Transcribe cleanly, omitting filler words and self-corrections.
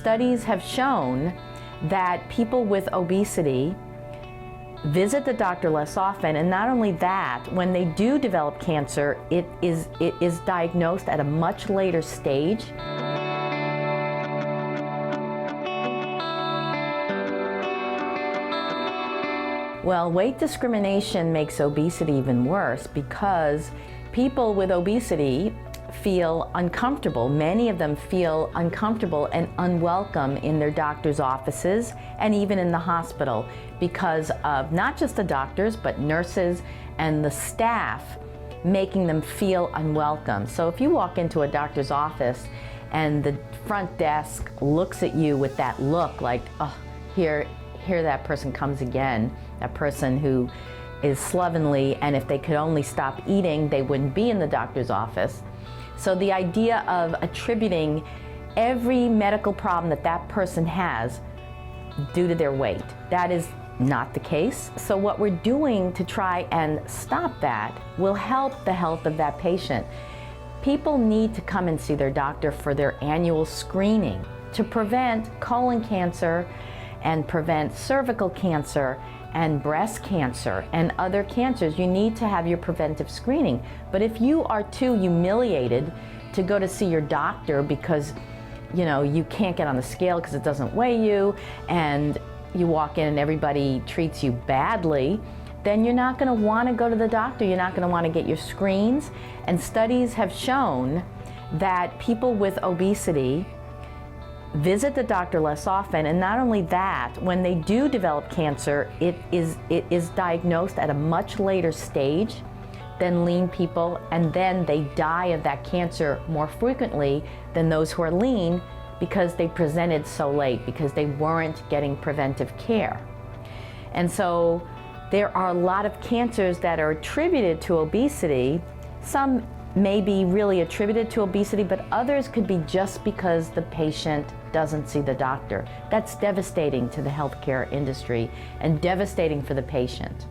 studies have shown that people with obesity visit the doctor less often, and not only that, when they do develop cancer, it is diagnosed at a much later stage. Well, weight discrimination makes obesity even worse because people with obesity feel uncomfortable. Many of them feel uncomfortable and unwelcome in their doctor's offices and even in the hospital because of not just the doctors, but nurses and the staff making them feel unwelcome. So if you walk into a doctor's office and the front desk looks at you with that look like, oh, here that person comes again, that person who is slovenly, and if they could only stop eating, they wouldn't be in the doctor's office. So the idea of attributing every medical problem that person has due to their weight, that is not the case. So what we're doing to try and stop that will help the health of that patient. People need to come and see their doctor for their annual screening to prevent colon cancer and prevent cervical cancer and breast cancer and other cancers. You need to have your preventive screening. But if you are too humiliated to go to see your doctor because you can't get on the scale because it doesn't weigh you, and you walk in and everybody treats you badly, then you're not going to want to go to the doctor. You're not going to want to get your screens. And studies have shown that people with obesity visit the doctor less often, and not only that, when they do develop cancer, it is diagnosed at a much later stage than lean people, and then they die of that cancer more frequently than those who are lean because they presented so late, because they weren't getting preventive care. And so there are a lot of cancers that are attributed to obesity. Some may be really attributed to obesity, but others could be just because the patient doesn't see the doctor. That's devastating to the healthcare industry and devastating for the patient.